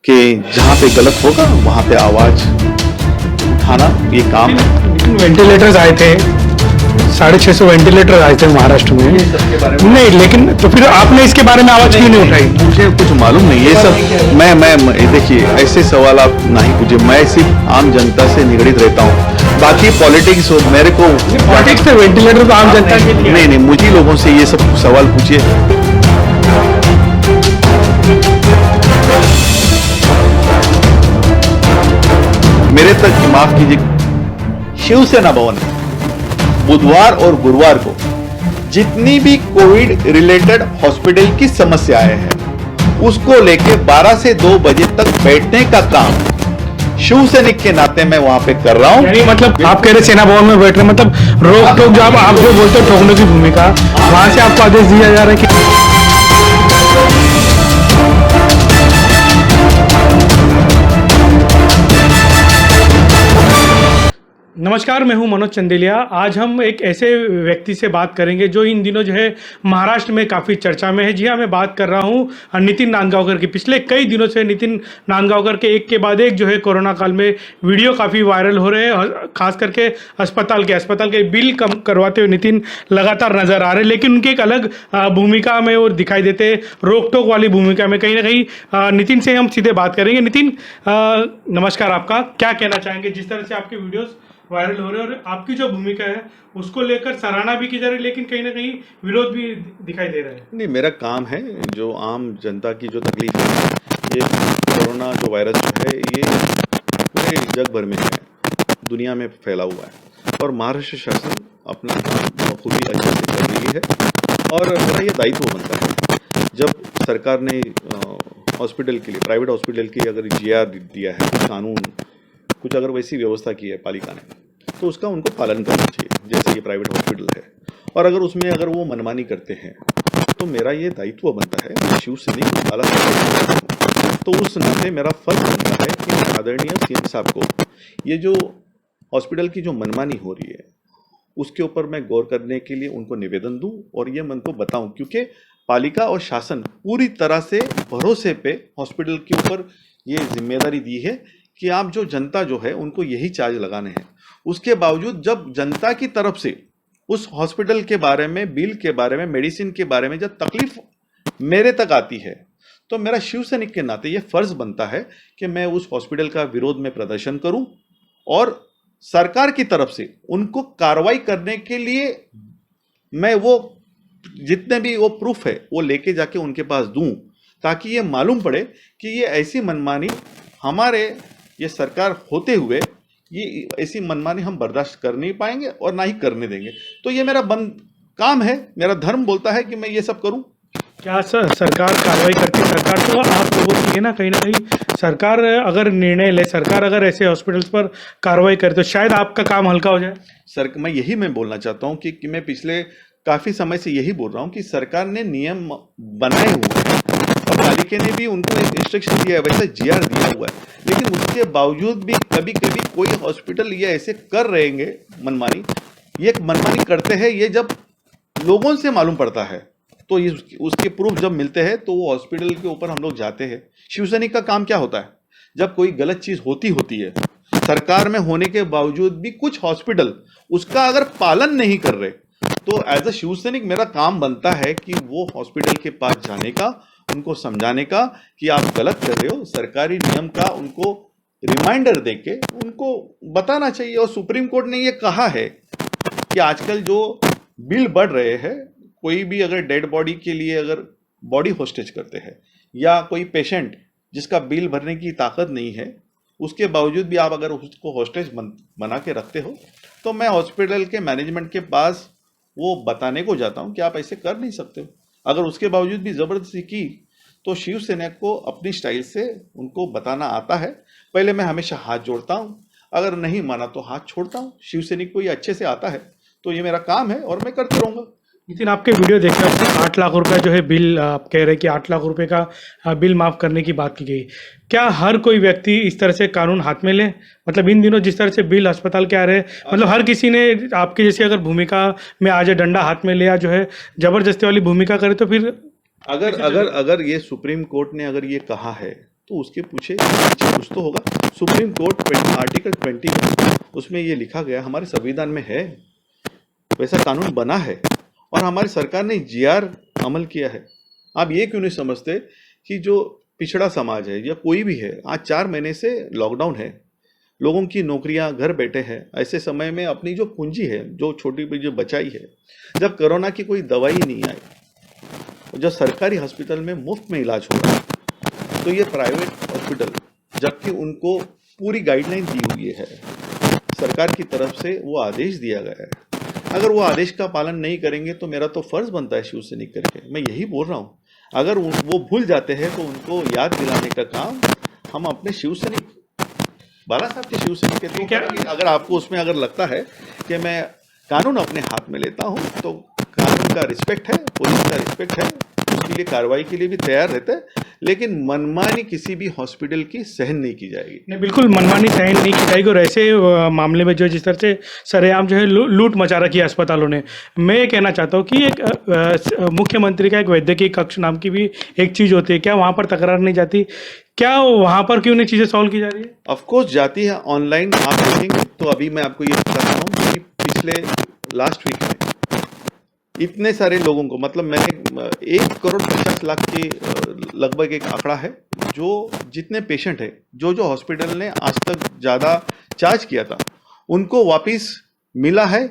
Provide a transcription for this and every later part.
कि जहाँ पे गलत होगा वहाँ पे आवाज उठाना ये काम है। वेंटिलेटर्स आए थे, 650 वेंटिलेटर आए थे महाराष्ट्र में। नहीं, लेकिन तो फिर आपने इसके बारे में आवाज क्यों नहीं उठाई? मुझे कुछ मालूम नहीं ये सब। मैं देखिए, ऐसे सवाल आप नहीं पूछे। मैं सिर्फ आम जनता से निगड़ित रहता हूँ। बाकी पॉलिटिक्स मेरे को पॉलिटिक्स से वेंटिलेटर तो आम जनता के लिए। नहीं, मुझे लोगों से ये सब सवाल पूछिए। मेरे तक माफ कीजिए, शिवसेना भवन बुधवार और गुरुवार को जितनी भी कोविड रिलेटेड हॉस्पिटल की समस्याएं हैं उसको लेके 12 से 2 बजे तक बैठने का काम शिवसैनिक के नाते मैं वहां पे कर रहा हूं। यानी मतलब आप कह रहे सेना भवन में बैठ रहे, मतलब रोक टोक, जब आप जो बोलते हो ठोकने की भूमिका, वहां से आपको आदेश दिया जा रहा है कि नमस्कार, मैं हूं मनोज चंदेलिया। आज हम एक ऐसे व्यक्ति से बात करेंगे जो इन दिनों जो है महाराष्ट्र में काफ़ी चर्चा में है। जी हाँ, मैं बात कर रहा हूं नितिन नांदगांवकर की। पिछले कई दिनों से नितिन नांदगांवकर के एक के बाद एक जो है कोरोना काल में वीडियो काफ़ी वायरल हो रहे हैं। खास करके अस्पताल के बिल कम करवाते हुए नितिन लगातार नज़र आ रहे हैं, लेकिन उनकी एक अलग भूमिका में और दिखाई देते, रोक टोक वाली भूमिका में। कहीं ना कहीं नितिन से हम सीधे बात करेंगे। नितिन, नमस्कार। आपका क्या कहना चाहेंगे जिस तरह से आपके वीडियोस वायरल हो रहे हैं और आपकी जो भूमिका है उसको लेकर सराहना भी की जा रही है, लेकिन कहीं ना कहीं विरोध भी दिखाई दे रहा है? नहीं, मेरा काम है जो आम जनता की जो तकलीफ है, ये कोरोना जो वायरस है ये पूरे जग भर में है, दुनिया में फैला हुआ है और महाराष्ट्र शासन अपना काम बखूबी अच्छे से कर रही है। और मेरा ये दायित्व बनता है, जब सरकार ने हॉस्पिटल के लिए, प्राइवेट हॉस्पिटल की अगर GR दिया है, कुछ कानून, कुछ अगर वैसी व्यवस्था की है पालिका ने, तो उसका उनको पालन करना चाहिए। जैसे ये प्राइवेट हॉस्पिटल है और अगर उसमें अगर वो मनमानी करते हैं तो मेरा ये दायित्व बनता है, मैं शिवसैनिक काला तो उस नाते मेरा फर्ज बनता है कि आदरणीय CM साहब को ये जो हॉस्पिटल की जो मनमानी हो रही है उसके ऊपर मैं गौर करने के लिए उनको निवेदन दूं और ये मैं उनको बताऊं, क्योंकि पालिका और शासन पूरी तरह से भरोसे पे हॉस्पिटल के ऊपर ये जिम्मेदारी दी है कि आप जो जनता जो है उनको यही चार्ज लगाने हैं। उसके बावजूद जब जनता की तरफ से उस हॉस्पिटल के बारे में, बिल के बारे में, मेडिसिन के बारे में जब तकलीफ मेरे तक आती है तो मेरा शिवसैनिक के नाते ये फर्ज बनता है कि मैं उस हॉस्पिटल का विरोध में प्रदर्शन करूं और सरकार की तरफ से उनको कार्रवाई करने के लिए मैं वो जितने भी वो प्रूफ है वो लेके जाके उनके पास दूं, ताकि ये मालूम पड़े कि ये ऐसी मनमानी हमारे ये सरकार होते हुए ये ऐसी मनमानी हम बर्दाश्त कर नहीं पाएंगे और ना ही करने देंगे। तो ये मेरा काम है, मेरा धर्म बोलता है कि मैं ये सब करूं। क्या सर सरकार कार्रवाई करती है? सरकार तो आप लोगों की है ना, कहीं सरकार अगर निर्णय ले, सरकार अगर ऐसे हॉस्पिटल्स पर कार्रवाई करे तो शायद आपका काम हल्का हो जाए। सर, मैं बोलना चाहता हूँ कि मैं पिछले काफ़ी समय से यही बोल रहा हूँ कि सरकार ने नियम बनाए हुए हैं और पालिका ने भी उनको इंस्ट्रक्शन दिया है, वैसे GR दिया हुआ है, लेकिन उसके बावजूद भी कभी कभी कोई हॉस्पिटल ये ऐसे कर रहेंगे मनमानी। ये मनमानी करते हैं, ये जब लोगों से मालूम पड़ता है तो ये उसके प्रूफ जब मिलते हैं तो वो हॉस्पिटल के ऊपर हम लोग जाते हैं। शिवसैनिक का काम क्या होता है, जब कोई गलत चीज़ होती है सरकार में होने के बावजूद भी कुछ हॉस्पिटल उसका अगर पालन नहीं कर रहे तो एज अ शिवसैनिक मेरा काम बनता है कि वो हॉस्पिटल के पास जाने का, उनको समझाने का कि आप गलत कर रहे हो, सरकारी नियम का उनको रिमाइंडर देके उनको बताना चाहिए। और सुप्रीम कोर्ट ने ये कहा है कि आजकल जो बिल बढ़ रहे हैं, कोई भी अगर डेड बॉडी के लिए अगर बॉडी होस्टेज करते हैं या कोई पेशेंट जिसका बिल भरने की ताकत नहीं है, उसके बावजूद भी आप अगर उसको होस्टेज बना के रखते हो तो मैं हॉस्पिटल के मैनेजमेंट के पास वो बताने को जाता हूँ कि आप ऐसे कर नहीं सकते हो। अगर उसके बावजूद भी ज़बरदस्ती की तो शिवसेना को अपनी स्टाइल से उनको बताना आता है। पहले मैं हमेशा हाथ जोड़ता हूँ, अगर नहीं माना तो हाथ छोड़ता हूँ। शिवसैनिक को ये अच्छे से आता है तो ये मेरा काम है और मैं करते रहूँगा। नितिन, आपके वीडियो देखा 8 लाख रुपए जो है बिल, आप कह रहे हैं कि 8 लाख रुपए का बिल माफ़ करने की बात की गई। क्या हर कोई व्यक्ति इस तरह से कानून हाथ में ले? मतलब इन दिनों जिस तरह से बिल अस्पताल के आ रहे हैं, मतलब हर किसी ने आपकी जैसी अगर भूमिका में आ जाए, डंडा हाथ में ले या जो है ज़बरदस्ती वाली भूमिका करे तो फिर अगर ये सुप्रीम कोर्ट ने अगर ये कहा है तो उसके पीछे कुछ तो होगा। सुप्रीम कोर्ट आर्टिकल 20 उसमें ये लिखा गया, हमारे संविधान में है, वैसा कानून बना है और हमारी सरकार ने जीआर अमल किया है। आप ये क्यों नहीं समझते कि जो पिछड़ा समाज है या कोई भी है, आज 4 महीने से लॉकडाउन है, लोगों की नौकरियां घर बैठे हैं, ऐसे समय में अपनी जो पूंजी है, जो छोटी जो बचाई है, जब कोरोना की कोई दवाई नहीं आई, जब सरकारी हॉस्पिटल में मुफ्त में इलाज हो रहा है, तो ये प्राइवेट हॉस्पिटल, जबकि उनको पूरी गाइडलाइन दी हुई है, सरकार की तरफ से वो आदेश दिया गया है, अगर वो आदेश का पालन नहीं करेंगे तो मेरा तो फर्ज बनता है शिवसैनिक करके। मैं यही बोल रहा हूँ, अगर वो भूल जाते हैं तो उनको याद दिलाने का काम हम अपने शिवसैनिक, बाला साहब के शिवसैनिक के थ्रू करेंगे। अगर आपको उसमें अगर लगता है कि मैं कानून अपने हाथ में लेता हूँ, तो कानून का रिस्पेक्ट है, पुलिस का रिस्पेक्ट है, उसके लिए कार्रवाई के लिए भी तैयार रहते हैं, लेकिन मनमानी किसी भी हॉस्पिटल की सहन नहीं की जाएगी। नहीं, बिल्कुल मनमानी सहन नहीं की जाएगी। और ऐसे मामले में जो जिस तरह से सरेआम जो है लूट मचा रखी है अस्पतालों ने, मैं ये कहना चाहता हूँ कि एक मुख्यमंत्री का एक वैद्यकीय कक्ष नाम की भी एक चीज़ होती है, क्या वहाँ पर तकरार नहीं जाती? क्या वहाँ पर क्यों नहीं चीज़ें सॉल्व की जा रही है? ऑफकोर्स जाती है, ऑनलाइन आप देखेंगे तो अभी मैं आपको ये बता रहा हूँ कि पिछले लास्ट वीक में इतने सारे लोगों को, मतलब मैंने 1,50,00,000 के लगभग एक आंकड़ा है, जो जितने पेशेंट है, जो हॉस्पिटल ने आज तक ज़्यादा चार्ज किया था, उनको वापस मिला है।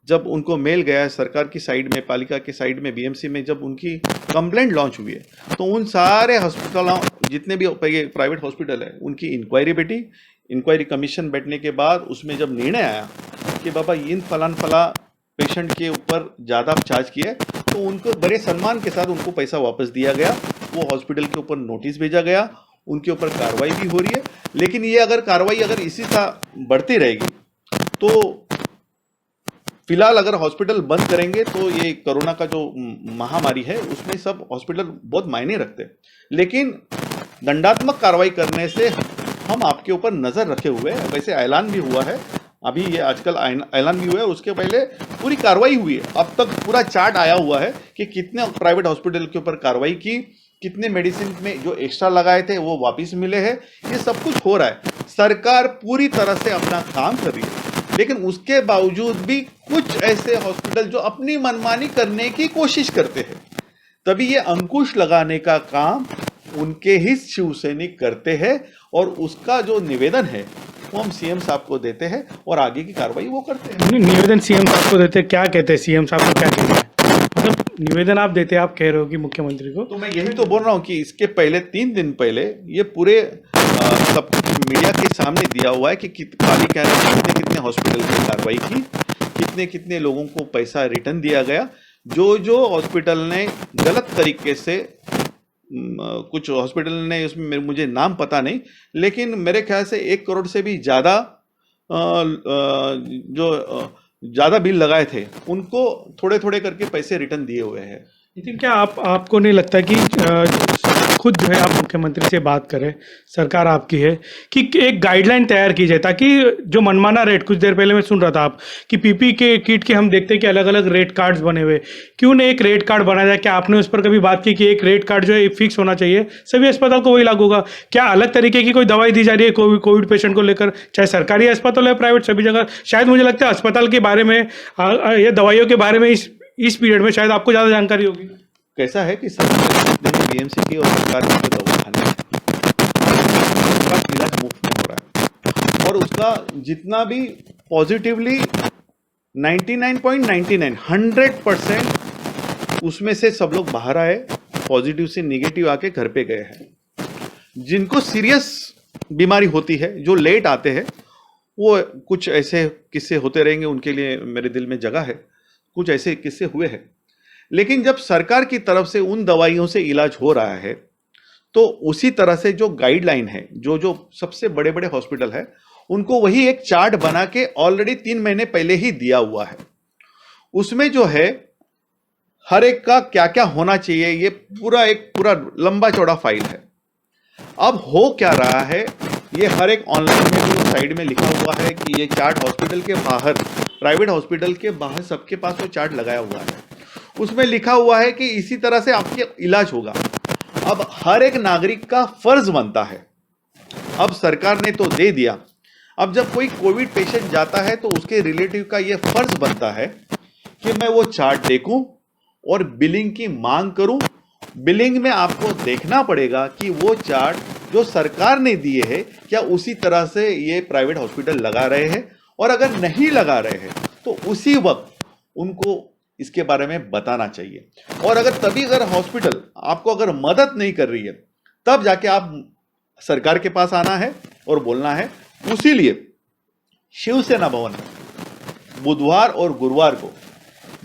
जब उनको मेल गया है सरकार की साइड में, पालिका के साइड में, बीएमसी में, जब उनकी कंप्लेंट लॉन्च हुई है, तो उन सारे हॉस्पिटलों, जितने भी प्राइवेट हॉस्पिटल है, उनकी इंक्वायरी बैठी। इंक्वायरी कमीशन बैठने के बाद उसमें जब निर्णय आया कि बाबा इन फला पेशेंट के ऊपर ज़्यादा चार्ज किया है, तो उनको बड़े सम्मान के साथ उनको पैसा वापस दिया गया। वो हॉस्पिटल के ऊपर नोटिस भेजा गया, उनके ऊपर कार्रवाई भी हो रही है। लेकिन ये अगर कार्रवाई अगर इसी तरह बढ़ती रहेगी, तो फिलहाल अगर हॉस्पिटल बंद करेंगे तो ये कोरोना का जो महामारी है, उसमें सब हॉस्पिटल बहुत मायने रखते हैं। लेकिन दंडात्मक कार्रवाई करने से हम आपके ऊपर नज़र रखे हुए हैं। वैसे ऐलान भी हुआ है, अभी ये आजकल ऐलान भी हुआ है, उसके पहले पूरी कार्रवाई हुई है। अब तक पूरा चार्ट आया हुआ है कि कितने प्राइवेट हॉस्पिटल के ऊपर कार्रवाई की, कितने मेडिसिन में जो एक्स्ट्रा लगाए थे वो वापस मिले हैं, ये सब कुछ हो रहा है। सरकार पूरी तरह से अपना काम कर रही है, लेकिन उसके बावजूद भी कुछ ऐसे हॉस्पिटल जो अपनी मनमानी करने की कोशिश करते हैं, तभी ये अंकुश लगाने का काम उनके ही शिवसैनिक करते हैं। और उसका जो निवेदन है वो हम सीएम साहब को देते हैं और आगे की कार्रवाई वो करते हैं। निवेदन सीएम साहब को देते, क्या कहते हैं सीएम साहब को, क्या कहते हैं? मतलब निवेदन आप देते हैं, आप कह रहे हो कि मुख्यमंत्री को, तो मैं यही तो बोल रहा हूँ कि इसके पहले 3 दिन पहले ये पूरे सब कुछ मीडिया के सामने दिया हुआ है कि पालिका ने कितने हॉस्पिटल की कार्रवाई की, कितने लोगों को पैसा रिटर्न दिया गया। जो हॉस्पिटल ने गलत तरीके से, कुछ हॉस्पिटल ने, उसमें मुझे नाम पता नहीं, लेकिन मेरे ख्याल से 1 करोड़ से भी ज़्यादा जो ज़्यादा बिल लगाए थे, उनको थोड़े थोड़े करके पैसे रिटर्न दिए हुए हैं। लेकिन क्या आपको नहीं लगता कि खुद जो है आप मुख्यमंत्री से बात करें, सरकार आपकी है, कि एक गाइडलाइन तैयार की जाए, ताकि जो मनमाना रेट, कुछ देर पहले मैं सुन रहा था आप कि पीपी के किट के हम देखते हैं कि अलग अलग रेट कार्ड्स बने हुए, क्यों नहीं एक रेट कार्ड बनाया जाए? क्या आपने उस पर कभी बात की कि एक रेट कार्ड जो है फिक्स होना चाहिए, सभी अस्पताल को वही लागू होगा? क्या अलग तरीके की कोई दवाई दी जा रही है कोविड पेशेंट को लेकर, चाहे सरकारी अस्पताल है, प्राइवेट, सभी जगह? शायद मुझे लगता है अस्पताल के बारे में या दवाइयों के बारे में इस पीरियड में शायद आपको ज़्यादा जानकारी होगी। कैसा है कि बीएमसी की और सरकार की जो दवाखाने हैं, उसका इलाज मुफ्त में हो रहा है, और उसका जितना भी पॉजिटिवली 99.99 100% उसमें से सब लोग बाहर आए, पॉजिटिव से निगेटिव आके घर पे गए हैं। जिनको सीरियस बीमारी होती है, जो लेट आते हैं, वो कुछ ऐसे किस्से होते रहेंगे, उनके लिए मेरे दिल में जगह है, कुछ ऐसे किस्से हुए हैं। लेकिन जब सरकार की तरफ से उन दवाइयों से इलाज हो रहा है, तो उसी तरह से जो गाइडलाइन है, जो सबसे बड़े बड़े हॉस्पिटल है, उनको वही एक चार्ट बना के ऑलरेडी 3 महीने पहले ही दिया हुआ है। उसमें जो है हर एक का क्या क्या होना चाहिए, ये पूरा लंबा चौड़ा फाइल है। अब हो क्या रहा है, ये हर एक ऑनलाइन में जो साइड में लिखा हुआ है कि ये चार्ट हॉस्पिटल के बाहर, प्राइवेट हॉस्पिटल के बाहर सबके पास वो चार्ट लगाया हुआ है। उसमें लिखा हुआ है कि इसी तरह से आपके इलाज होगा। अब हर एक नागरिक का फर्ज बनता है। अब सरकार ने तो दे दिया, अब जब कोई कोविड पेशेंट जाता है तो उसके रिलेटिव का यह फर्ज बनता है कि मैं वो चार्ट देखूं और बिलिंग की मांग करूं। बिलिंग में आपको देखना पड़ेगा कि वो चार्ट जो सरकार ने दिए हैं क्या उसी तरह से ये प्राइवेट हॉस्पिटल लगा रहे हैं, और अगर नहीं लगा रहे हैं तो उसी वक्त उनको इसके बारे में बताना चाहिए। और अगर हॉस्पिटल आपको अगर मदद नहीं कर रही है तब जाके आप सरकार के पास आना है और बोलना है। उसीलिए शिवसेना भवन में बुधवार और गुरुवार को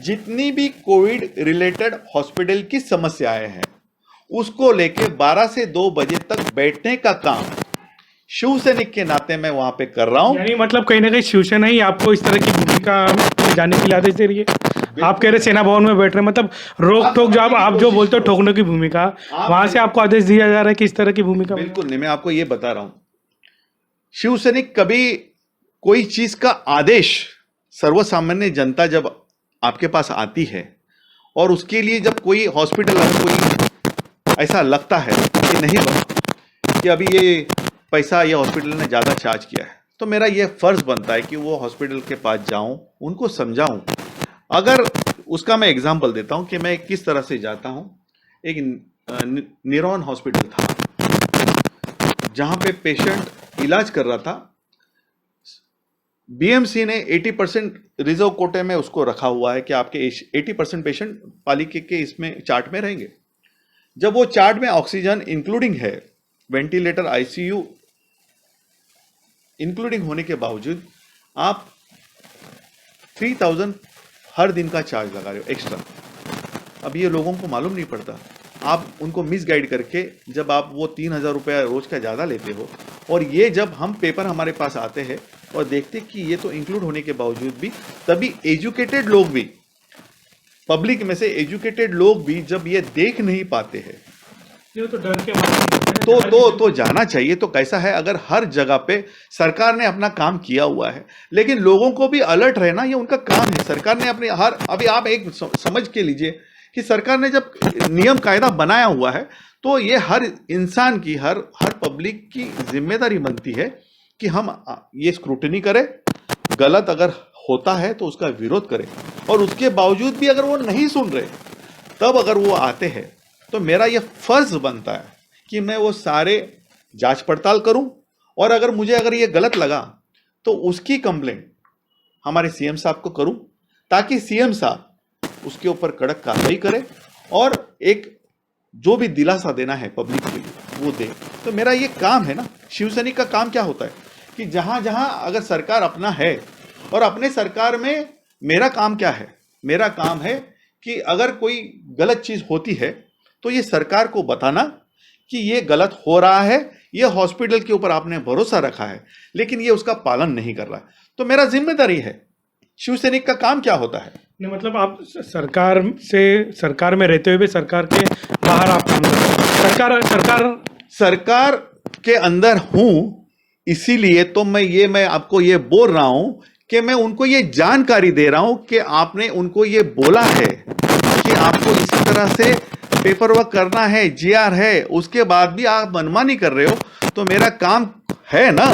जितनी भी कोविड रिलेटेड हॉस्पिटल की समस्याएं हैं उसको लेके 12 से 2 बजे तक बैठने का काम शिवसैनिक के नाते मैं वहां पे कर रहा हूं। यानी मतलब कहीं ना कहीं शिवसेना ही आपको इस तरह की भूमिका में जाने के लिए आदेश दे रही है। आप कह रहे सेना भवन में बैठ रहे हैं, मतलब रोक ठोक, जो आप जो बोलते हो ठोकने की भूमिका, वहां से आपको आदेश दिया जा रहा है कि इस तरह की भूमिका। बिल्कुल नहीं, मैं आपको ये बता रहा हूं, शिवसैनिक कभी कोई चीज का आदेश, सर्वसामान्य जनता जब आपके पास आती है और उसके लिए जब कोई हॉस्पिटल कोई ऐसा लगता है कि नहीं बना कि अभी ये पैसा ये हॉस्पिटल ने ज़्यादा चार्ज किया है, तो मेरा ये फ़र्ज़ बनता है कि वो हॉस्पिटल के पास जाऊं, उनको समझाऊं। अगर उसका मैं एग्जांपल देता हूं कि मैं किस तरह से जाता हूं। एक निरॉन हॉस्पिटल था जहां पे पेशेंट इलाज कर रहा था, बीएमसी ने 80% रिजर्व कोटे में उसको रखा हुआ है कि आपके 80% पेशेंट पालिका के इसमें चार्ट में रहेंगे। जब वो चार्ट में ऑक्सीजन इंक्लूडिंग है, वेंटिलेटर, आईसीयू इंक्लूडिंग होने के बावजूद आप 3000 हर दिन का चार्ज लगा रहे हो एक्स्ट्रा। अब ये लोगों को मालूम नहीं पड़ता, आप उनको मिसगाइड करके जब आप वो 3000 रुपया रोज का ज़्यादा लेते हो, और ये जब हम पेपर हमारे पास आते हैं और देखते कि ये तो इंक्लूड होने के बावजूद भी, तभी एजुकेटेड लोग भी, पब्लिक में से एजुकेटेड लोग भी जब ये देख नहीं पाते हैं ये तो डर के तो जाना चाहिए। तो कैसा है, अगर हर जगह पे सरकार ने अपना काम किया हुआ है लेकिन लोगों को भी अलर्ट रहना ये उनका काम है। सरकार ने अपने अभी आप एक समझ के लीजिए कि सरकार ने जब नियम कायदा बनाया हुआ है तो ये हर इंसान की, हर पब्लिक की जिम्मेदारी बनती है कि हम ये स्क्रूटनी करें, गलत अगर होता है तो उसका विरोध करें, और उसके बावजूद भी अगर वो नहीं सुन रहे तब अगर वो आते हैं तो मेरा ये फर्ज बनता है कि मैं वो सारे जांच पड़ताल करूं, और अगर ये गलत लगा तो उसकी कंप्लेंट हमारे सीएम साहब को करूं, ताकि सीएम साहब उसके ऊपर कड़क कार्रवाई करें और एक जो भी दिलासा देना है पब्लिक के लिए वो दे। तो मेरा ये काम है ना। शिवसैनिक का काम क्या होता है कि जहां जहां अगर सरकार अपना है, और अपने सरकार में मेरा काम क्या है, मेरा काम है कि अगर कोई गलत चीज होती है तो ये सरकार को बताना कि ये गलत हो रहा है, ये हॉस्पिटल के ऊपर आपने भरोसा रखा है लेकिन ये उसका पालन नहीं कर रहा है, तो मेरा जिम्मेदारी है। शिवसैनिक का काम क्या होता है? नहीं, मतलब आप सरकार में रहते हुए भी सरकार के बाहर आप काम करते हैं। सरकार के अंदर हूं, इसीलिए तो मैं आपको ये बोल रहा हूं कि मैं उनको ये जानकारी दे रहा हूं कि आपने उनको ये बोला है कि आपको इसी तरह से पेपर वर्क करना है, जीआर है, उसके बाद भी आप मनमानी कर रहे हो। तो मेरा काम है ना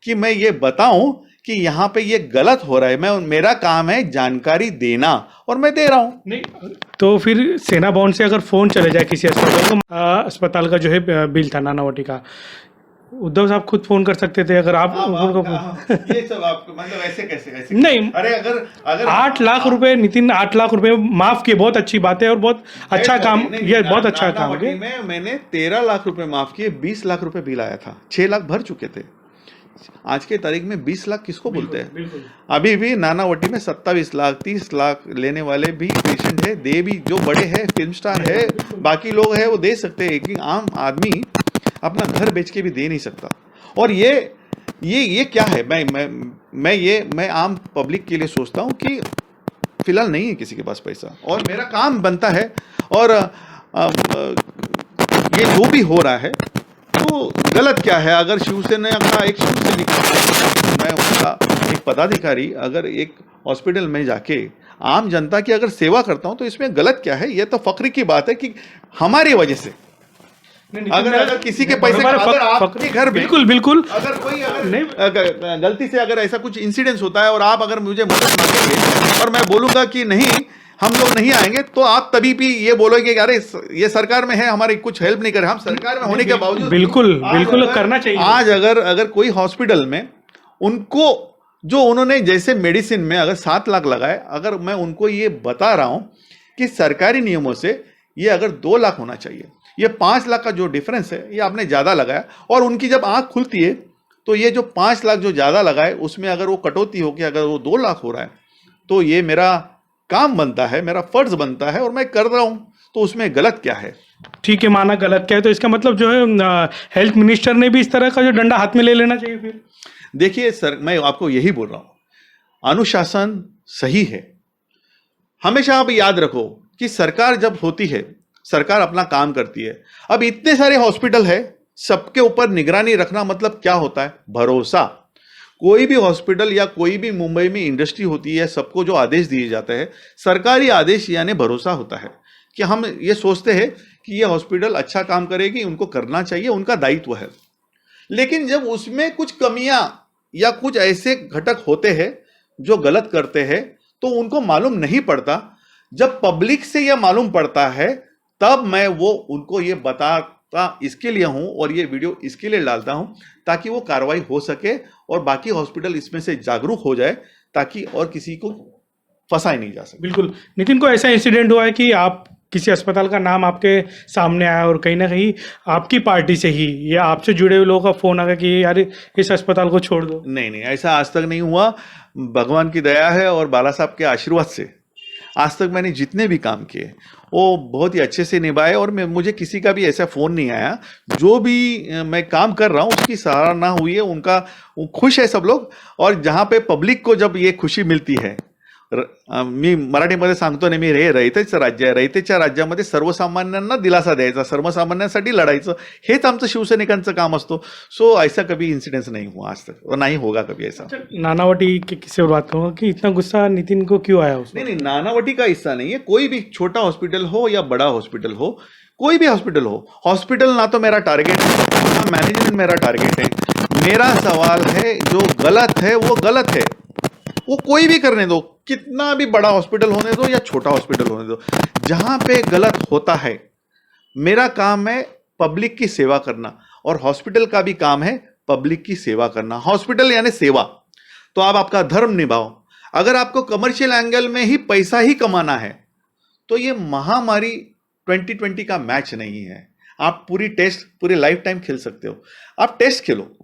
कि मैं ये बताऊं कि यहाँ पे ये गलत हो रहा है। मेरा काम है जानकारी देना, और मैं दे रहा हूँ। नहीं तो फिर सेना भवन से अगर फोन चले जाए किसी अस्पताल का जो है बिल था नानावटी का, उद्धव साहब खुद फोन कर सकते थे अगर आप ये सब आपको मतलब ऐसे नहीं, अरे अगर 8 लाख रुपए, नितिन 8 लाख रुपए माफ किए, बहुत अच्छी बात है और बहुत अच्छा काम, ये बहुत अच्छा काम है। मैंने 13 लाख रुपए माफ किए, 20 लाख रुपए बिल आया था, 6 लाख भर चुके थे। आज के तारीख में 20 लाख किसको बोलते हैं? अभी भी नानावटी में 27 लाख 30 लाख लेने वाले भी पेशेंट है, दे भी, जो बड़े हैं, फिल्म स्टार है, बाकी लोग है वो दे सकते हैं, लेकिन आम आदमी अपना घर बेच के भी दे नहीं सकता। और ये क्या है, मैं आम पब्लिक के लिए सोचता हूँ कि फिलहाल नहीं है किसी के पास पैसा, और मेरा काम बनता है। और ये जो भी हो रहा है तो गलत क्या है? अगर शिवसेना का एक शिवसैनिक, मैं उनका एक पदाधिकारी अगर एक हॉस्पिटल में जाके आम जनता की अगर सेवा करता हूं तो इसमें गलत क्या है? ये तो फख्र की बात है कि हमारी वजह से अगर किसी के पैसे अगर आपके घर में बिल्कुल बिल्कुल अगर कोई गलती से अगर ऐसा कुछ इंसिडेंस होता है और आप अगर मुझे मदद मांगेंगे और मैं बोलूंगा कि नहीं हम लोग नहीं आएंगे, तो आप तभी भी ये बोलोगे कि अरे ये सरकार में है, हमारी कुछ हेल्प नहीं करे। हम सरकार में होने के बावजूद बिल्कुल बिल्कुल करना चाहिए। आज अगर कोई हॉस्पिटल में उनको जो उन्होंने जैसे मेडिसिन में अगर 7 लाख लगाए, अगर मैं उनको ये बता रहा हूं कि सरकारी नियमों से ये अगर 2 लाख होना चाहिए, ये 5 लाख का जो डिफरेंस है ये आपने ज़्यादा लगाया। और उनकी जब आंख खुलती है तो ये जो 5 लाख जो ज़्यादा लगाए उसमें अगर वो कटौती हो कि अगर वो 2 लाख हो रहा है, तो ये मेरा काम बनता है, मेरा फर्ज बनता है और मैं कर रहा हूं, तो उसमें गलत क्या है? ठीक है, माना गलत क्या है, तो इसका मतलब जो है हेल्थ मिनिस्टर ने भी इस तरह का जो डंडा हाथ में ले लेना चाहिए फिर। देखिए सर, मैं आपको यही बोल रहा हूं, अनुशासन सही है। हमेशा आप याद रखो कि सरकार जब होती है, सरकार अपना काम करती है। अब इतने सारे हॉस्पिटल है, सबके ऊपर निगरानी रखना मतलब क्या होता है? भरोसा। कोई भी हॉस्पिटल या कोई भी मुंबई में इंडस्ट्री होती है, सबको जो आदेश दिए जाते हैं, सरकारी आदेश यानी भरोसा होता है कि हम ये सोचते हैं कि ये हॉस्पिटल अच्छा काम करेगी, उनको करना चाहिए, उनका दायित्व है। लेकिन जब उसमें कुछ कमियां या कुछ ऐसे घटक होते हैं जो गलत करते हैं, तो उनको मालूम नहीं पड़ता। जब पब्लिक से यह मालूम पड़ता है तब मैं वो उनको ये बताता इसके लिए हूं और ये वीडियो इसके लिए डालता हूं ताकि वो कार्रवाई हो सके और बाकी हॉस्पिटल इसमें से जागरूक हो जाए, ताकि और किसी को फंसाई नहीं जा सके। बिल्कुल नितिन, को ऐसा इंसिडेंट हुआ है कि आप किसी अस्पताल का नाम आपके सामने आया और कहीं ना कहीं आपकी पार्टी से ही या आपसे जुड़े हुए लोगों का फोन आ गया कि यार इस अस्पताल को छोड़ दो? नहीं नहीं, ऐसा आज तक नहीं हुआ। भगवान की दया है और बाला साहब के आशीर्वाद से आज तक मैंने जितने भी काम किए वो बहुत ही अच्छे से निभाए और मुझे किसी का भी ऐसा फ़ोन नहीं आया। जो भी मैं काम कर रहा हूँ उसकी सराहना हुई है, उनका खुश है सब लोग। और जहाँ पे पब्लिक को जब ये खुशी मिलती है, मी मराठीमध्ये सांगतो नेहमी, हे रयतेचं राज्य आहे, रयतेच्या राज्यामध्ये सर्वसामान्यांना दिलासा द्यायचा, सर्वसामान्यांसाठी लढायचं, हेच आमचं शिवसैनिकांचं काम असतो। सो ऐसा कभी इंसिडेंस नहीं हुआ आज तक और नहीं होगा कभी ऐसा। नानावटी के किससे बात करूँगा कि इतना गुस्सा नितिन को क्यों आया उसमें? नहीं, नानावटी का हिस्सा नहीं है। कोई भी छोटा हॉस्पिटल हो या बड़ा हॉस्पिटल हो, कोई भी हॉस्पिटल हो, हॉस्पिटल ना तो मेरा टारगेट है ना मैनेजमेंट मेरा टारगेट है। मेरा सवाल है जो गलत है वो गलत है, वो कोई भी करने दो, कितना भी बड़ा हॉस्पिटल होने दो या छोटा हॉस्पिटल होने दो। जहां पे गलत होता है, मेरा काम है पब्लिक की सेवा करना और हॉस्पिटल का भी काम है पब्लिक की सेवा करना। हॉस्पिटल यानी सेवा, तो आप आपका धर्म निभाओ। अगर आपको कमर्शियल एंगल में ही पैसा ही कमाना है तो ये महामारी 2020 का मैच नहीं है। आप पूरी लाइफ टाइम खेल सकते हो, आप टेस्ट खेलो।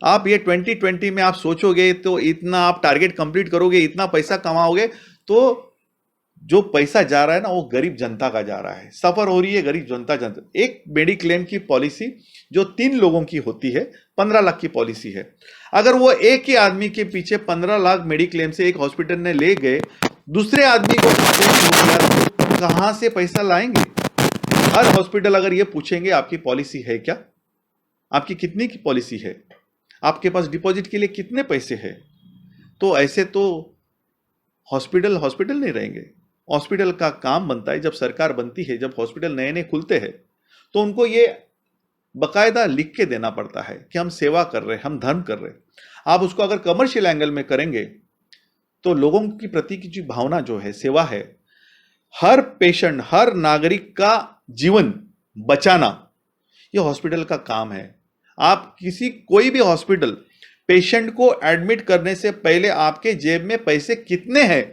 आप ये 2020 में आप सोचोगे तो इतना आप टारगेट कंप्लीट करोगे, इतना पैसा कमाओगे, तो जो पैसा जा रहा है ना वो गरीब जनता का जा रहा है, सफर हो रही है गरीब जनता। एक मेडिक्लेम की पॉलिसी जो 3 लोगों की होती है 15 लाख की पॉलिसी है। अगर वो एक ही आदमी के पीछे 15 लाख मेडिक्लेम से एक हॉस्पिटल ने ले गए, दूसरे आदमी को तो कहां से पैसा लाएंगे? हर हॉस्पिटल अगर ये पूछेंगे आपकी पॉलिसी है क्या, आपकी कितनी की पॉलिसी है, आपके पास डिपॉजिट के लिए कितने पैसे हैं, तो ऐसे तो हॉस्पिटल नहीं रहेंगे। हॉस्पिटल का काम बनता है, जब सरकार बनती है, जब हॉस्पिटल नए नए खुलते हैं तो उनको ये बकायदा लिख के देना पड़ता है कि हम सेवा कर रहे हैं, हम धर्म कर रहे हैं। आप उसको अगर कमर्शियल एंगल में करेंगे तो लोगों की प्रति की जो भावना जो है, सेवा है, हर पेशेंट, हर नागरिक का जीवन बचाना, ये हॉस्पिटल का काम है। आप कोई भी हॉस्पिटल पेशेंट को एडमिट करने से पहले आपके जेब में पैसे कितने हैं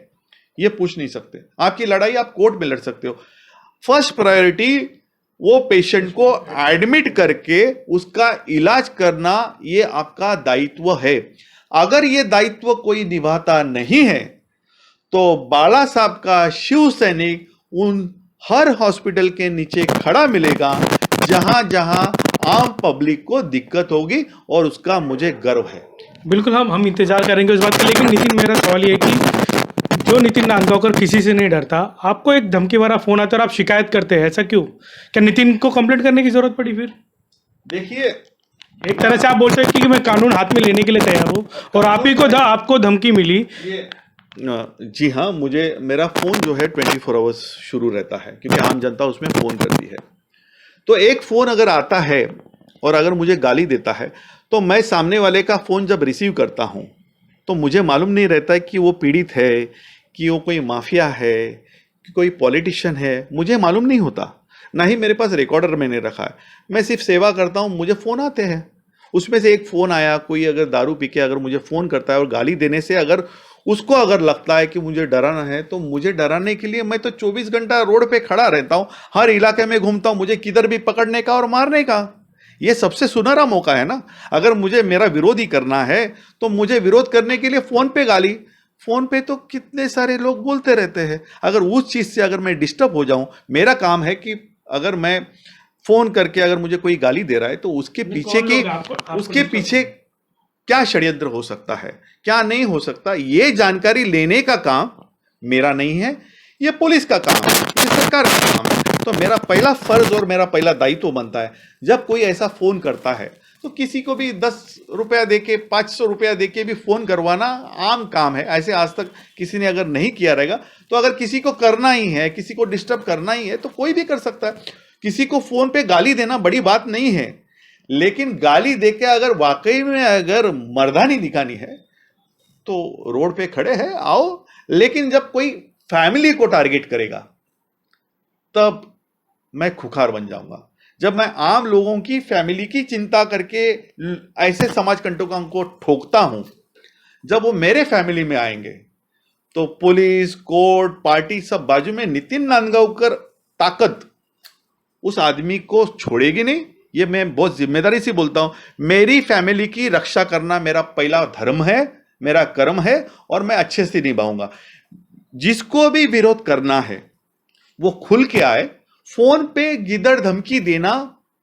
ये पूछ नहीं सकते। आपकी लड़ाई आप कोर्ट में लड़ सकते हो। फर्स्ट प्रायोरिटी वो पेशेंट को एडमिट करके उसका इलाज करना, ये आपका दायित्व है। अगर ये दायित्व कोई निभाता नहीं है तो बाला साहब का शिव सैनिक उन हर हॉस्पिटल के नीचे खड़ा मिलेगा जहां जहां आम पब्लिक को दिक्कत होगी, और उसका मुझे गर्व है। बिल्कुल, हम इंतजार करेंगे उस बात का। लेकिन नितिन, मेरा सवाल ये है कि जो नितिन नांदगांवकर किसी से नहीं डरता, आपको एक धमकी भरा फोन आता है और आप शिकायत करते हैं, ऐसा क्यों? क्या नितिन को कंप्लेंट करने की जरूरत पड़ी फिर? देखिए, एक तरह से आप बोल सकते हैं कि मैं कानून हाथ में लेने के लिए तैयार हूँ और आप ही को आपको धमकी मिली। जी हाँ, मेरा फोन जो है 24 आवर्स शुरू रहता है, क्योंकि आम जनता उसमें फोन करती है। तो एक फ़ोन अगर आता है और अगर मुझे गाली देता है, तो मैं सामने वाले का फ़ोन जब रिसीव करता हूँ तो मुझे मालूम नहीं रहता है कि वो पीड़ित है, कि वो कोई माफिया है, कि कोई पॉलिटिशियन है, मुझे मालूम नहीं होता। ना ही मेरे पास रिकॉर्डर मैंने रखा है, मैं सिर्फ सेवा करता हूँ, मुझे फ़ोन आते हैं। उसमें से एक फ़ोन आया, कोई अगर दारू पी के अगर मुझे फ़ोन करता है और गाली देने से अगर उसको अगर लगता है कि मुझे डराना है, तो मुझे डराने के लिए मैं तो 24 घंटा रोड पे खड़ा रहता हूँ, हर इलाके में घूमता हूँ, मुझे किधर भी पकड़ने का और मारने का। ये सबसे सुनहरा मौका है ना। अगर मुझे मेरा विरोध ही करना है तो मुझे विरोध करने के लिए फ़ोन पे गाली, फ़ोन पे तो कितने सारे लोग बोलते रहते हैं। अगर उस चीज़ से अगर मैं डिस्टर्ब हो जाऊं, मेरा काम है कि अगर मैं फ़ोन करके अगर मुझे कोई गाली दे रहा है तो उसके पीछे की उसके पीछे क्या षड्यंत्र हो सकता है, क्या नहीं हो सकता, ये जानकारी लेने का काम मेरा नहीं है, ये पुलिस का काम है, ये सरकार का काम है। तो मेरा पहला फर्ज और मेरा पहला दायित्व बनता है, जब कोई ऐसा फोन करता है तो किसी को भी 10 रुपया देके 500 रुपया देके भी फोन करवाना आम काम है। ऐसे आज तक किसी ने अगर नहीं किया रहेगा, तो अगर किसी को करना ही है, किसी को डिस्टर्ब करना ही है, तो कोई भी कर सकता है। किसी को फोन पे गाली देना बड़ी बात नहीं है, लेकिन गाली देके अगर वाकई में अगर मर्दानी दिखानी है तो रोड पे खड़े हैं, आओ। लेकिन जब कोई फैमिली को टारगेट करेगा तब मैं खुखार बन जाऊंगा। जब मैं आम लोगों की फैमिली की चिंता करके ऐसे समाज कंटकों को ठोकता हूं, जब वो मेरे फैमिली में आएंगे तो पुलिस, कोर्ट, पार्टी सब बाजू में, नितिन नांदगांवकर ताकत उस आदमी को छोड़ेगी नहीं। ये मैं बहुत जिम्मेदारी से बोलता हूं। मेरी फैमिली की रक्षा करना मेरा पहला धर्म है, मेरा कर्म है, और मैं अच्छे से निभाऊंगा। जिसको भी विरोध करना है वो खुल के आए। फोन पे गिदड़ धमकी देना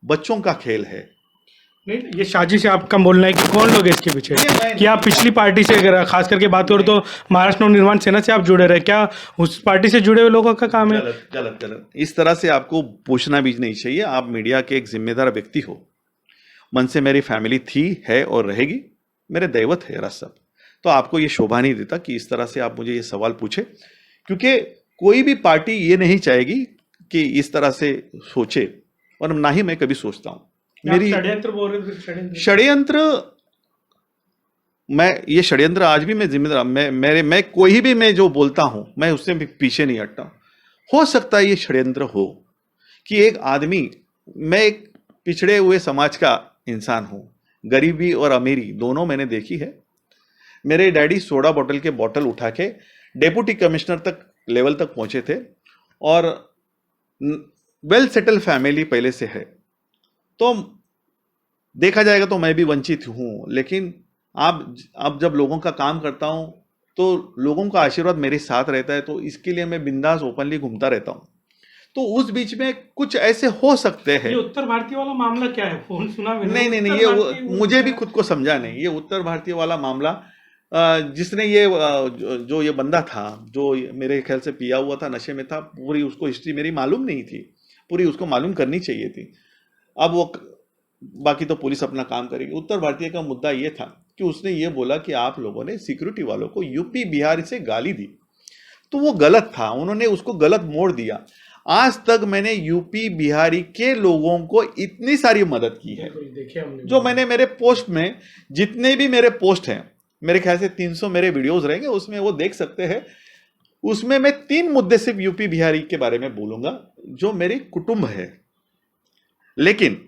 बच्चों का खेल है। नहीं, ये साजिश है आपका बोलना है कि कौन लोग हैं इसके पीछे? कि आप पिछली पार्टी से अगर खास करके बात करो तो महाराष्ट्र नवनिर्माण सेना से आप जुड़े रहे, क्या उस पार्टी से जुड़े हुए लोगों का काम है? गलत गलत गलत, इस तरह से आपको पूछना भी नहीं चाहिए। आप मीडिया के एक जिम्मेदार व्यक्ति हो। मन से मेरी फैमिली थी, है और रहेगी, मेरे दैवत है राज साहब। तो आपको ये शोभा नहीं देता कि इस तरह से आप मुझे ये सवाल पूछे, क्योंकि कोई भी पार्टी ये नहीं चाहेगी कि इस तरह से सोचे, और ना ही मैं कभी सोचता हूं। मेरी षड्यंत्र बोल रहे थे? षड्यंत्र, ये षड्यंत्र आज भी मैं जिम्मेदार, मैं कोई भी मैं जो बोलता हूं मैं उससे भी पीछे नहीं हटता। हो सकता है ये षड्यंत्र हो कि एक आदमी, मैं एक पिछड़े हुए समाज का इंसान हूं, गरीबी और अमीरी दोनों मैंने देखी है। मेरे डैडी सोडा बोतल के बोतल उठा के डेप्यूटी कमिश्नर तक लेवल तक पहुंचे थे, और वेल सेटल फैमिली पहले से है। तो देखा जाएगा तो मैं भी वंचित हूं, लेकिन अब जब लोगों का काम करता हूं तो लोगों का आशीर्वाद मेरे साथ रहता है, तो इसके लिए मैं बिंदास ओपनली घूमता रहता हूं। तो उस बीच में कुछ ऐसे हो सकते हैं। ये उत्तर भारतीय वाला मामला क्या है? फोन सुना मैंने। नहीं, ये मुझे भी खुद को समझा नहीं। ये उत्तर भारतीय वाला मामला, जिसने ये जो ये बंदा था, जो मेरे ख्याल से पिया हुआ था, नशे में था, पूरी उसको हिस्ट्री मेरी मालूम नहीं थी, पूरी उसको मालूम करनी चाहिए थी। अब वो बाकी तो पुलिस अपना काम करेगी। उत्तर भारतीय का मुद्दा ये था कि उसने ये बोला कि आप लोगों ने सिक्योरिटी वालों को यूपी बिहार से गाली दी, तो वो गलत था, उन्होंने उसको गलत मोड़ दिया। आज तक मैंने यूपी बिहारी के लोगों को इतनी सारी मदद की है, जो मैंने मेरे पोस्ट में, जितने भी मेरे पोस्ट हैं, मेरे ख्याल से 300 मेरे वीडियोस रहेंगे, उसमें वो देख सकते हैं। उसमें मैं 3 मुद्दे सिर्फ यूपी बिहारी के बारे में बोलूंगा, जो मेरे कुटुंब है। लेकिन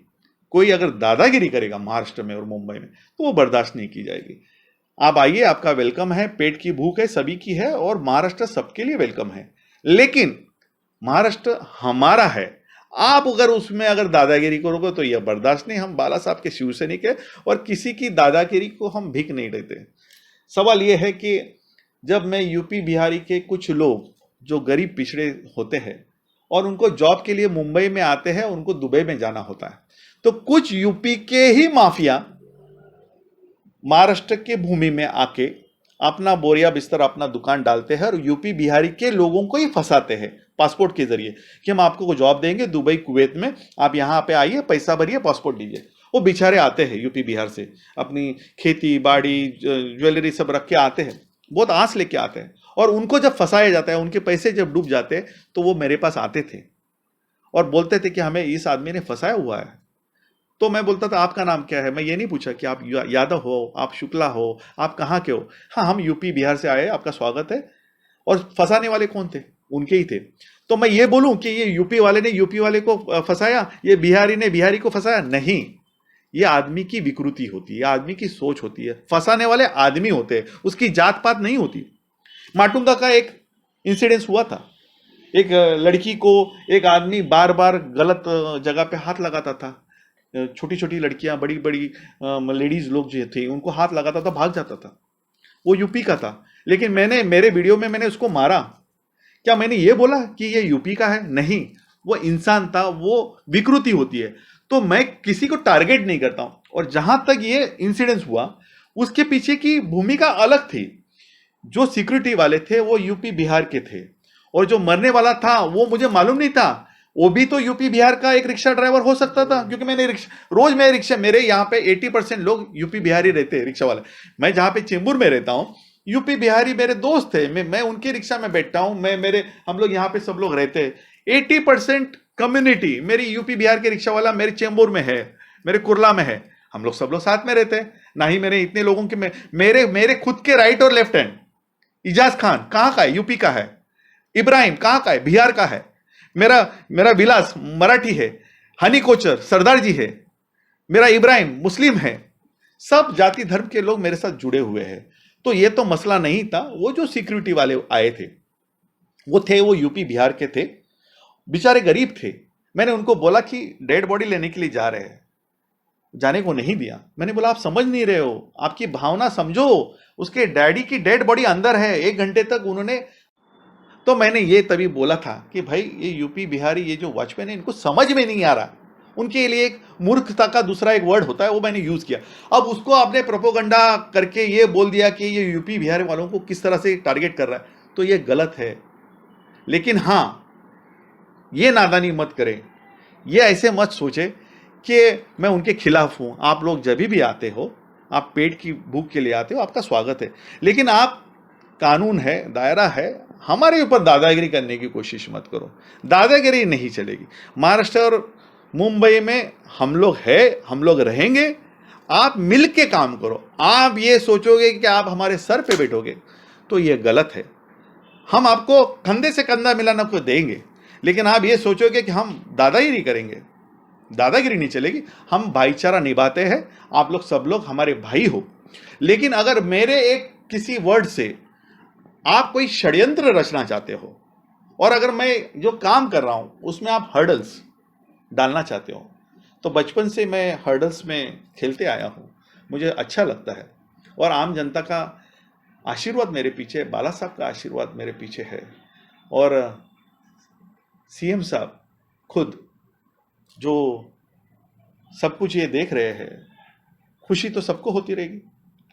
कोई अगर दादागिरी करेगा महाराष्ट्र में और मुंबई में, तो वो बर्दाश्त नहीं की जाएगी। आप आइए, आपका वेलकम है, पेट की भूख है, सभी की है, और महाराष्ट्र सबके लिए वेलकम है। लेकिन महाराष्ट्र हमारा है। आप अगर उसमें अगर दादागिरी करोगे तो यह बर्दाश्त नहीं। हम बाला साहब के शिवसैनिक है, और किसी की दादागिरी को हम भीख नहीं देते। सवाल यह है कि जब मैं यूपी बिहारी के कुछ लोग जो गरीब पिछड़े होते हैं और उनको जॉब के लिए मुंबई में आते हैं, उनको दुबई में जाना होता है, तो कुछ यूपी के ही माफिया महाराष्ट्र के भूमि में आके अपना बोरिया बिस्तर, अपना दुकान डालते हैं, और यूपी बिहारी के लोगों को ही फंसाते हैं पासपोर्ट के जरिए कि हम आपको जॉब देंगे दुबई कुवैत में, आप यहाँ पे आइए, पैसा भरिए, पासपोर्ट दीजिए। वो बेचारे आते हैं यूपी बिहार से, अपनी खेती बाड़ी ज्वेलरी सब रख के आते हैं, बहुत आस लेके आते हैं, और उनको जब फंसाया जाता है, उनके पैसे जब डूब जाते हैं, तो वो मेरे पास आते थे, और बोलते थे कि हमें इस आदमी ने फंसाया हुआ है। तो मैं बोलता था आपका नाम क्या है, मैं ये नहीं पूछा कि आप यादव हो, आप शुक्ला हो, आप कहाँ के हो। हाँ, हम यूपी बिहार से आए, आपका स्वागत है। और फंसाने वाले कौन थे? उनके ही थे। तो मैं ये बोलूं कि ये यूपी वाले ने यूपी वाले को फंसाया, ये बिहारी ने बिहारी को फंसाया? नहीं, ये आदमी की विकृति होती है, आदमी की सोच होती है। फंसाने वाले आदमी होते हैं, उसकी जात पात नहीं होती। माटुंगा का एक इंसिडेंस हुआ था। एक लड़की को एक आदमी बार बार गलत जगह पे हाथ लगाता था। छोटी छोटी लड़कियां, बड़ी बड़ी लेडीज लोग जो थे उनको हाथ लगाता था, भाग जाता था। वो यूपी का था, लेकिन मैंने मेरे वीडियो में मैंने उसको मारा। क्या मैंने ये बोला कि ये यूपी का है? नहीं, वो इंसान था, वो विकृति होती है। तो मैं किसी को टारगेट नहीं करता हूं। और जहां तक ये इंसिडेंस हुआ, उसके पीछे की भूमिका अलग थी। जो सिक्योरिटी वाले थे वो यूपी बिहार के थे, और जो मरने वाला था वो मुझे मालूम नहीं था। वो भी तो यूपी बिहार का एक रिक्शा ड्राइवर हो सकता था, क्योंकि मैंने रोज मैं रिक्शा, मेरे यहाँ पे 80% लोग यूपी बिहारी रहते हैं, रिक्शा वाले। मैं जहाँ पे चेंबूर में रहता हूँ, यूपी बिहारी मेरे दोस्त थे। मैं उनके रिक्शा में बैठता हूँ। हम लोग यहाँ पे सब लोग रहते हैं। 80% कम्युनिटी मेरी यूपी बिहार के रिक्शा वाला मेरे चेंबूर में है, मेरे कुर्ला में है। हम लोग सब लोग साथ में रहते हैं। ना ही मैंने इतने लोगों के मेरे खुद के राइट और लेफ्ट हैंड, इजाज खान कहाँ का है? यूपी का है। इब्राहिम कहाँ का है? बिहार का है। मेरा विलास मराठी है। हनी कोचर सरदार जी है। मेरा इब्राहिम मुस्लिम है। सब जाति धर्म के लोग मेरे साथ जुड़े हुए हैं। तो ये तो मसला नहीं था। वो जो सिक्योरिटी वाले आए थे, वो यूपी बिहार के थे, बेचारे गरीब थे। मैंने उनको बोला कि डेड बॉडी लेने के लिए जा रहे हैं, जाने को नहीं दिया। मैंने बोला आप समझ नहीं रहे हो, आपकी भावना समझो। उसके डैडी की डेड बॉडी अंदर है। 1 घंटे तक उन्होंने, तो मैंने ये तभी बोला था कि भाई ये यूपी बिहारी, ये जो वॉचमैन है, इनको समझ में नहीं आ रहा। उनके लिए एक मूर्खता का दूसरा एक वर्ड होता है, वो मैंने यूज किया। अब उसको आपने प्रोपोगंडा करके ये बोल दिया कि ये यूपी बिहार वालों को किस तरह से टारगेट कर रहा है, तो ये गलत है। लेकिन हाँ, ये नादानी मत करें, ये ऐसे मत सोचे कि मैं उनके खिलाफ हूं। आप लोग जब भी आते हो, आप पेट की भूख के लिए आते हो, आपका स्वागत है। लेकिन आप, कानून है, दायरा है, हमारे ऊपर दादागिरी करने की कोशिश मत करो। दादागिरी नहीं चलेगी। महाराष्ट्र और मुंबई में हम लोग हैं, हम लोग रहेंगे। आप मिल के काम करो। आप ये सोचोगे कि आप हमारे सर पे बैठोगे, तो ये गलत है। हम आपको कंधे से कंधा मिलाना को देंगे, लेकिन आप ये सोचोगे कि हम दादागिरी करेंगे, दादागिरी नहीं चलेगी। हम भाईचारा निभाते हैं। आप लोग सब लोग हमारे भाई हो। लेकिन अगर मेरे एक किसी वर्ड से आप कोई षड्यंत्र रचना चाहते हो, और अगर मैं जो काम कर रहा हूं उसमें आप हर्डल्स डालना चाहते हो, तो बचपन से मैं हर्डल्स में खेलते आया हूं, मुझे अच्छा लगता है। और आम जनता का आशीर्वाद मेरे पीछे, बाला साहब का आशीर्वाद मेरे पीछे है, और सीएम साहब खुद जो सब कुछ ये देख रहे हैं। खुशी तो सबको होती रहेगी,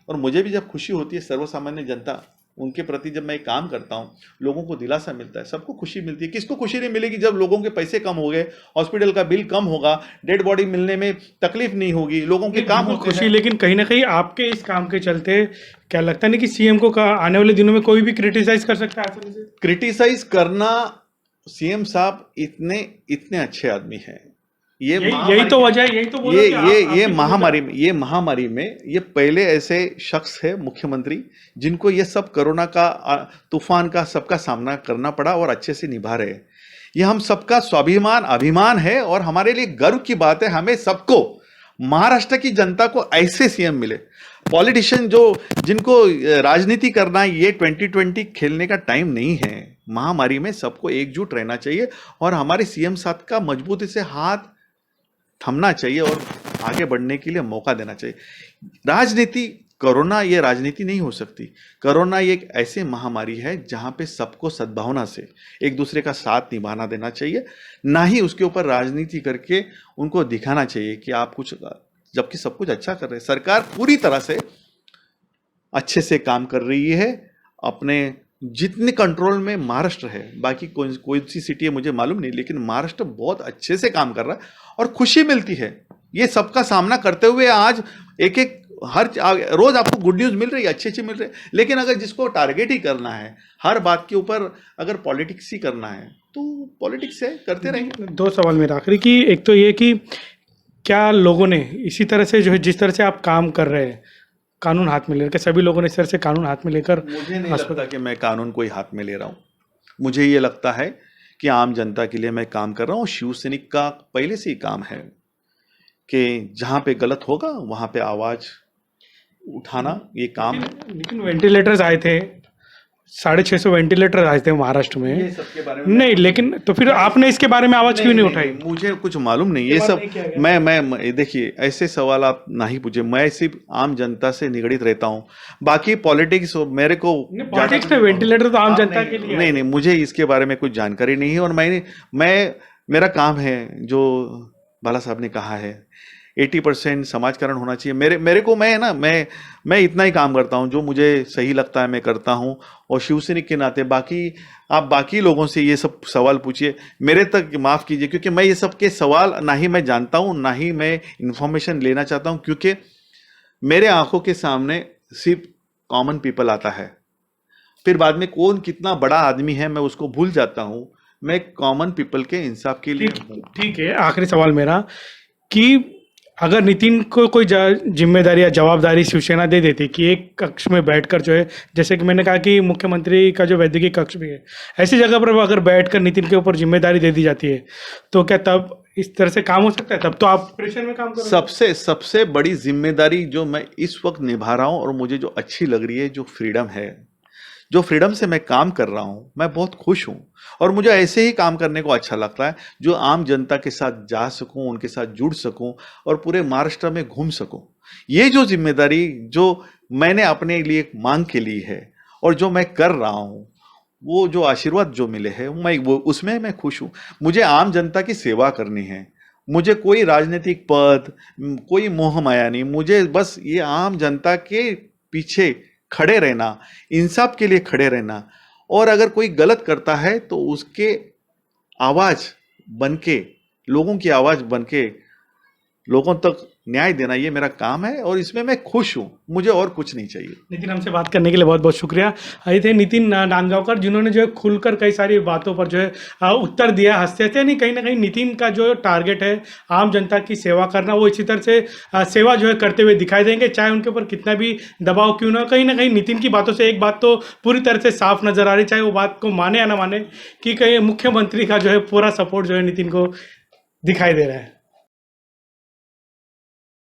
और मुझे भी जब खुशी होती है, सर्वसामान्य जनता उनके प्रति जब मैं काम करता हूं, लोगों को दिलासा मिलता है, सबको खुशी मिलती है। किसको खुशी नहीं मिलेगी जब लोगों के पैसे कम हो गए, हॉस्पिटल का बिल कम होगा, डेड बॉडी मिलने में तकलीफ नहीं होगी, लोगों के काम होते खुशी। हैं। लेकिन कहीं ना कहीं आपके इस काम के चलते क्या लगता नहीं कि सीएम को आने वाले दिनों में कोई भी क्रिटिसाइज कर सकता है आसानी से? क्रिटिसाइज करना, सीएम साहब इतने इतने अच्छे आदमी हैं। यही तो वजह है, यही तो बोला कि ये महामारी में ये पहले ऐसे शख्स है मुख्यमंत्री जिनको ये सब कोरोना का तूफान का सबका सामना करना पड़ा, और अच्छे से निभा रहे हैं। ये हम सबका स्वाभिमान, अभिमान है, और हमारे लिए गर्व की बात है। हमें सबको, महाराष्ट्र की जनता को ऐसे सीएम मिले। पॉलिटिशियन जिनको राजनीति करना, ये 2020 खेलने का टाइम नहीं है। महामारी में सबको एकजुट रहना चाहिए, और हमारे सीएम साहब का मजबूती से हाथ थमना चाहिए, और आगे बढ़ने के लिए मौका देना चाहिए। राजनीति, कोरोना ये राजनीति नहीं हो सकती। कोरोना ये एक ऐसी महामारी है जहां पे सबको सद्भावना से एक दूसरे का साथ निभाना देना चाहिए, ना ही उसके ऊपर राजनीति करके उनको दिखाना चाहिए कि आप कुछ, जबकि सब कुछ अच्छा कर रहे हैं। सरकार पूरी तरह से अच्छे से काम कर रही है। अपने जितने कंट्रोल में महाराष्ट्र है, बाकी कोई सी सिटी है मुझे मालूम नहीं, लेकिन महाराष्ट्र बहुत अच्छे से काम कर रहा है, और खुशी मिलती है ये सबका सामना करते हुए। आज एक एक हर रोज आपको गुड न्यूज मिल रही है, अच्छी मिल रही है। लेकिन अगर जिसको टारगेट ही करना है, हर बात के ऊपर अगर पॉलिटिक्स ही करना है, तो पॉलिटिक्स है, करते रहेंगे। दो सवाल मेरा आखिरी कि एक तो ये कि क्या लोगों ने इसी तरह से जो है जिस तरह से आप काम कर रहे हैं कानून हाथ में लेकर, सभी लोगों ने इस तरह से कानून हाथ में लेकर मुझे नहीं लगता कि मैं कानून कोई हाथ में ले रहा हूँ। मुझे ये लगता है कि आम जनता के लिए मैं काम कर रहा हूँ। शिवसैनिक का पहले से ही काम है कि जहाँ पे गलत होगा वहाँ पे आवाज उठाना, ये काम है। लेकिन वेंटिलेटर्स आए थे, 650 वेंटिलेटर आए थे महाराष्ट्र ये में। सबके बारे में नहीं, लेकिन तो फिर आपने इसके बारे में आवाज क्यों नहीं उठाई? मुझे कुछ मालूम नहीं, ये बात सब नहीं किया गया। मैं देखिए, ऐसे सवाल आप नहीं पूछे। मैं सिर्फ आम जनता से निगड़ित रहता हूँ। बाकी पॉलिटिक्स मेरे को पॉलिटिक्स में वेंटिलेटर तो आम जनता के लिए नहीं, मुझे इसके बारे में कुछ जानकारी नहीं है। और मेरा काम है जो बाला साहब ने कहा है, 80% समाजकरण होना चाहिए। मेरे को मैं इतना ही काम करता हूँ, जो मुझे सही लगता है मैं करता हूँ। और शिवसैनिक के नाते आप बाकी लोगों से ये सब सवाल पूछिए, मेरे तक माफ़ कीजिए, क्योंकि मैं ये सब के सवाल ना ही मैं जानता हूँ, ना ही मैं इंफॉर्मेशन लेना चाहता हूँ। क्योंकि मेरे आंखों के सामने सिर्फ कॉमन पीपल आता है, फिर बाद में कौन कितना बड़ा आदमी है मैं उसको भूल जाता हूँ। मैं कॉमन पीपल के इंसाफ के लिए हूँ। ठीक है, आखिरी सवाल मेरा कि अगर नितिन को कोई जिम्मेदारी या जवाबदारी शिवसेना दे देती कि एक कक्ष में बैठकर जो है, जैसे कि मैंने कहा कि मुख्यमंत्री का जो वैद्यकीय कक्ष भी है, ऐसी जगह पर अगर बैठकर नितिन के ऊपर जिम्मेदारी दे दी जाती है तो क्या तब इस तरह से काम हो सकता है? तब तो आप प्रेशर में काम करोगे। सबसे बड़ी जिम्मेदारी जो मैं इस वक्त निभा रहा हूँ और मुझे जो अच्छी लग रही है, जो फ्रीडम है, जो फ्रीडम से मैं काम कर रहा हूँ, मैं बहुत खुश हूँ। और मुझे ऐसे ही काम करने को अच्छा लगता है, जो आम जनता के साथ जा सकूँ, उनके साथ जुड़ सकूँ और पूरे महाराष्ट्र में घूम सकूँ। ये जो जिम्मेदारी जो मैंने अपने लिए मांग के ली है और जो मैं कर रहा हूँ, वो जो आशीर्वाद जो मिले हैं उसमें मैं खुश हूँ। मुझे आम जनता की सेवा करनी है। मुझे कोई राजनीतिक पद, कोई मोह माया नहीं। मुझे बस ये आम जनता के पीछे खड़े रहना, इंसाफ के लिए खड़े रहना। और अगर कोई गलत करता है तो उसके आवाज बनके, लोगों की आवाज बनके लोगों तक न्याय देना, ये मेरा काम है और इसमें मैं खुश हूँ। मुझे और कुछ नहीं चाहिए। नितिन, हमसे बात करने के लिए बहुत बहुत शुक्रिया। ये थे नितिन नांदगांवकर, जिन्होंने जो है खुलकर कई सारी बातों पर जो है उत्तर दिया हंसते हंसते। नहीं, कहीं ना कहीं नितिन का जो टारगेट है आम जनता की सेवा करना, वो इसी तरह से सेवा जो है करते हुए दिखाई देंगे, चाहे उनके ऊपर कितना भी दबाव क्यों ना हो। कहीं ना कहीं नितिन की बातों से एक बात तो पूरी तरह से साफ नजर आ रही, चाहे वो बात को माने या ना माने, कि कहीं मुख्यमंत्री का जो है पूरा सपोर्ट जो है नितिन को दिखाई दे रहा है।